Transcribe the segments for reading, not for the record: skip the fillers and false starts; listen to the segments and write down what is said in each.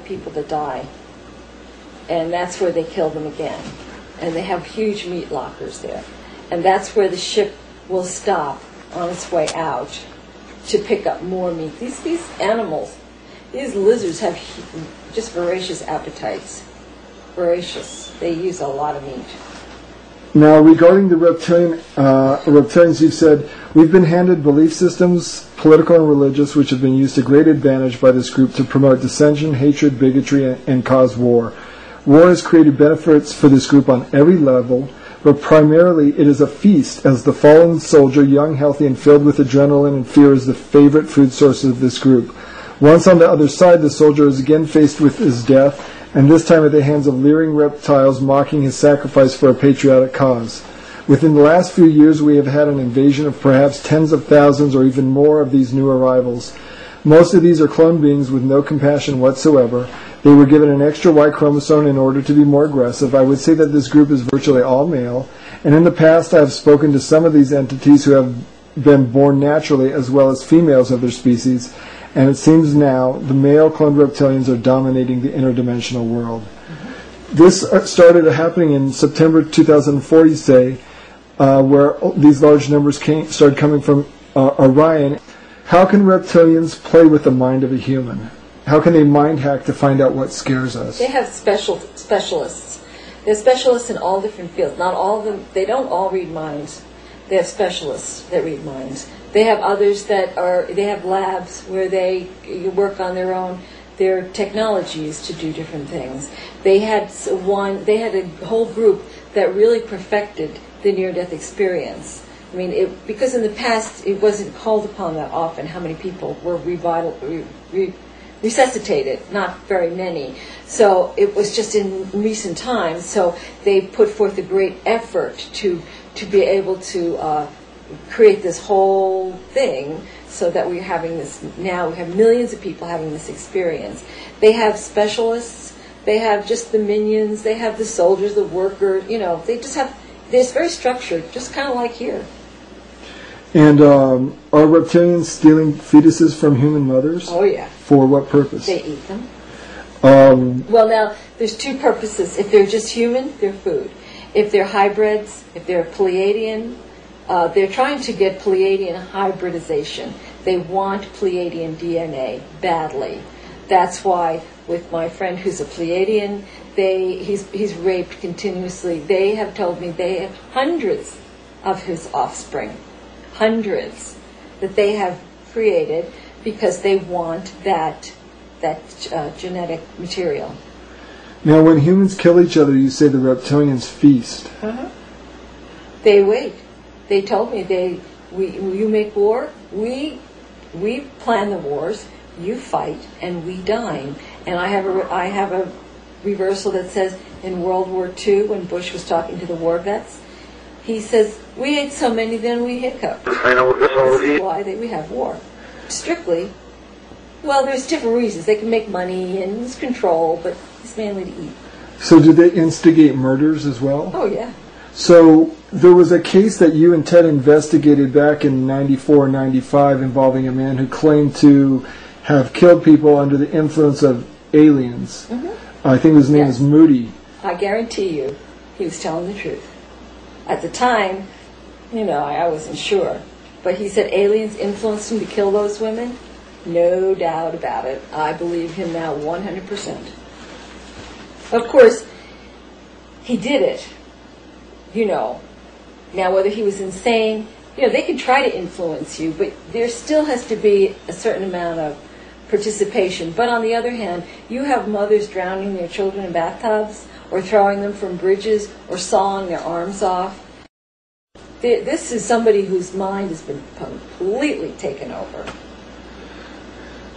people to die. And that's where they kill them again. And they have huge meat lockers there. And that's where the ship will stop on its way out to pick up more meat. These animals, these lizards have just voracious appetites. Voracious. They use a lot of meat. Now, regarding the reptilians, you've said, we've been handed belief systems, political and religious, which have been used to great advantage by this group to promote dissension, hatred, bigotry, and cause war. War has created benefits for this group on every level, but primarily it is a feast, as the fallen soldier, young, healthy, and filled with adrenaline and fear, is the favorite food source of this group. Once on the other side, the soldier is again faced with his death, and this time at the hands of leering reptiles mocking his sacrifice for a patriotic cause. Within the last few years, we have had an invasion of perhaps tens of thousands or even more of these new arrivals. Most of these are clone beings with no compassion whatsoever. They were given an extra Y chromosome in order to be more aggressive. I would say that this group is virtually all male, and in the past I have spoken to some of these entities who have been born naturally as well as females of their species, and it seems now the male cloned reptilians are dominating the interdimensional world. Mm-hmm. This started happening in September 2004, you say, where these large numbers started coming from Orion. How can reptilians play with the mind of a human? How can they mind hack to find out what scares us? They have specialists. They're specialists in all different fields. Not all of them, they don't all read minds. They have specialists that read minds. They have others they have labs where they work on their technologies to do different things. They had a whole group that really perfected the near-death experience. I mean, because in the past it wasn't called upon that often how many people were resuscitated, not very many. So it was just in recent times. So they put forth a great effort to be able to create this whole thing so that we're having this now. We have millions of people having this experience. They have specialists. They have just the minions. They have the soldiers, the workers. They just have. It's very structured, just kind of like here. And are reptilians stealing fetuses from human mothers? Oh, yeah. For what purpose? They eat them. Well, now, there's two purposes. If they're just human, they're food. If they're hybrids, if they're Pleiadian, they're trying to get Pleiadian hybridization. They want Pleiadian DNA badly. That's why, with my friend who's a Pleiadian, he's raped continuously. They have told me they have hundreds of his offspring. Hundreds that they have created because they want that genetic material. Now, when humans kill each other, you say the reptilians feast. Uh-huh. They wait. They told me you make war, we plan the wars, you fight, and we dine. And I have a reversal that says in World War II, when Bush was talking to the war vets, he says, we ate so many, then we hiccuped. I know this is why we have war. Strictly, well, there's different reasons. They can make money and it's control, but it's mainly to eat. So did they instigate murders as well? Oh, yeah. So there was a case that you and Ted investigated back in 94, 95 involving a man who claimed to have killed people under the influence of aliens. Mm-hmm. I think his name is Moody. I guarantee you he was telling the truth. At the time, I wasn't sure. But he said aliens influenced him to kill those women. No doubt about it. I believe him now 100%. Of course, he did it. Now whether he was insane, they can try to influence you, but there still has to be a certain amount of participation. But on the other hand, you have mothers drowning their children in bathtubs, or throwing them from bridges, or sawing their arms off. This is somebody whose mind has been completely taken over.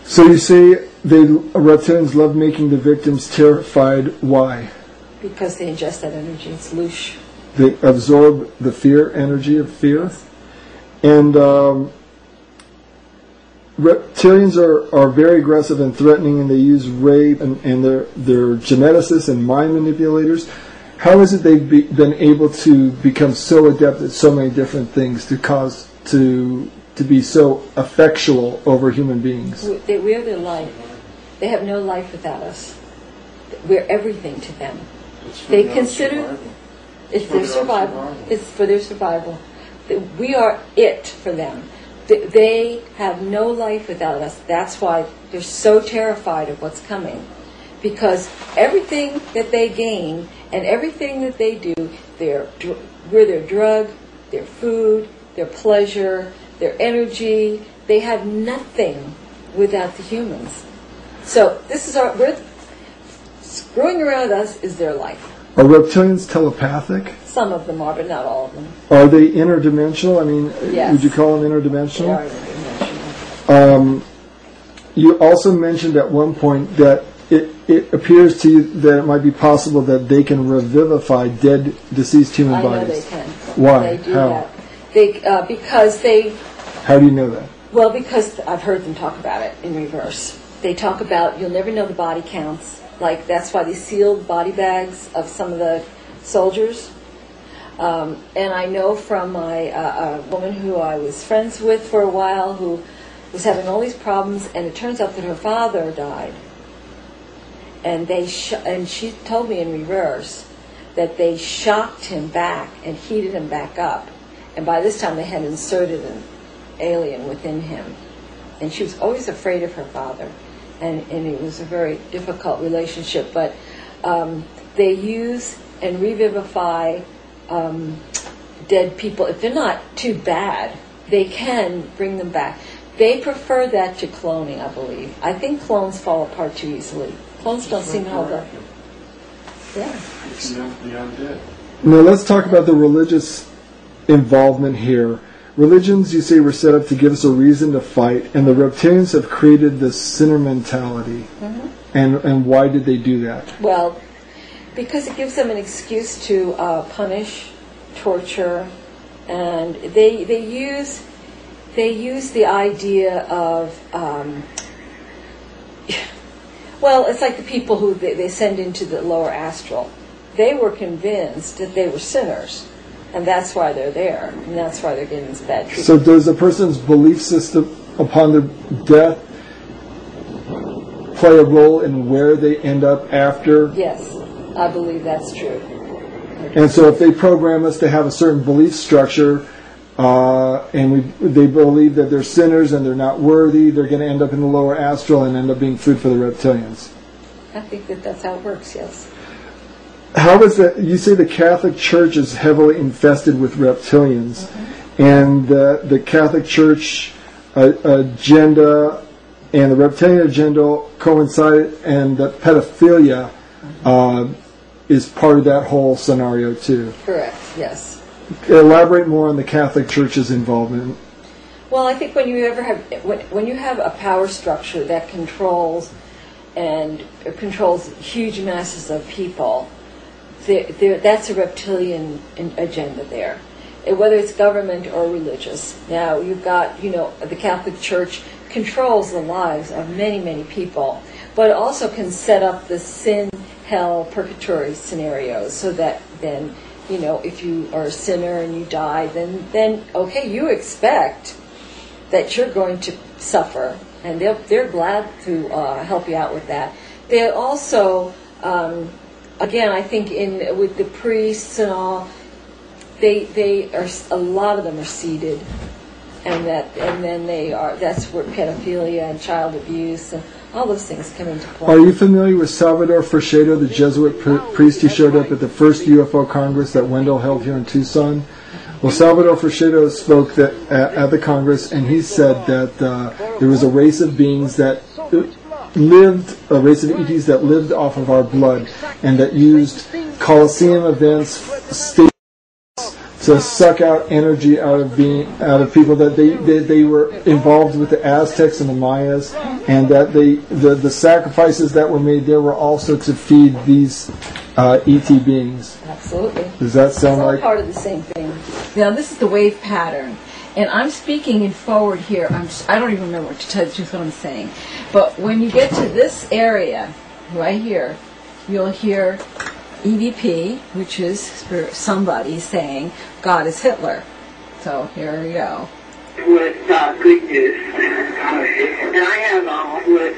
So you say reptilians love making the victims terrified. Why? Because they ingest that energy. It's loosh. They absorb the energy of fear. Yes. And reptilians are very aggressive and threatening, and they use rape, and they're geneticists and mind manipulators. How is it they've been able to become so adept at so many different things to be so effectual over human beings? They wear their life. They have no life without us. We're everything to them. They consider it's their survival. It's for their survival. We are it for them. They have no life without us. That's why they're so terrified of what's coming. Because everything that they gain and everything that they do, we're their drug, their food, their pleasure, their energy. They have nothing without the humans. So this is screwing around us is their life. Are reptilians telepathic? Some of them are, but not all of them. Are they interdimensional? I mean, yes. Would you call them interdimensional? They are interdimensional. You also mentioned at one point that it appears to you that it might be possible that they can revivify dead, deceased human bodies. I know they can. Why? They do How? that. Because they... How do you know that? Well, because I've heard them talk about it in reverse. They talk about, you'll never know the body counts. Like, that's why they sealed body bags of some of the soldiers. And I know from a woman who I was friends with for a while who was having all these problems, and it turns out that her father died. And and she told me in reverse that they shocked him back and heated him back up. And by this time they had inserted an alien within him. And she was always afraid of her father. And it was a very difficult relationship. But they use and revivify dead people. If they're not too bad, they can bring them back. They prefer that to cloning, I believe. I think clones fall apart too easily. Clones don't seem to hold up. Yeah. It's the undead. Now let's talk about the religious involvement here. Religions, you say, were set up to give us a reason to fight, and the reptilians have created this sinner mentality. Mm-hmm. And why did they do that? Well, because it gives them an excuse to punish, torture, and they use the idea of well, it's like the people who they send into the lower astral. They were convinced that they were sinners, and that's why they're there, and that's why they're getting this bad treatment. So does a person's belief system upon their death play a role in where they end up after? Yes, I believe that's true. And so if they program us to have a certain belief structure, and they believe that they're sinners and they're not worthy, they're going to end up in the lower astral and end up being food for the reptilians. I think that's how it works, yes. How is that? You say the Catholic Church is heavily infested with reptilians, mm-hmm. and the Catholic Church agenda and the reptilian agenda coincide, and that pedophilia is part of that whole scenario too. Correct, yes. Elaborate more on the Catholic Church's involvement. Well, I think when you have a power structure that controls huge masses of people, that's a reptilian agenda there, whether it's government or religious. Now you've got, the Catholic Church controls the lives of many, many people, but it also can set up the sin, hell, purgatory scenarios so that then, if you are a sinner and you die, then okay, you expect that you're going to suffer, and they're glad to help you out with that. They also, again, I think with the priests and all, they are, a lot of them are seated, and then that's where pedophilia and child abuse and all those things come into play. Are you familiar with Salvador Fresedo, the Jesuit priest who showed up at the first UFO Congress that Wendell held here in Tucson? Well, Salvador Fresedo spoke at the Congress, and he said that there was a race of beings that a race of ETs that lived off of our blood, and that used Colosseum events, stages, to suck out energy out of people, that they were involved with the Aztecs and the Mayas, and that the sacrifices that were made there were also to feed these ET beings. Absolutely. Does that sound like part of the same thing? Now this is the wave pattern, and I'm speaking in forward here. I don't even remember to tell you the truth what I'm saying, but when you get to this area right here, you'll hear EVP, which is somebody saying God is Hitler. So here we go. With good news, and I have with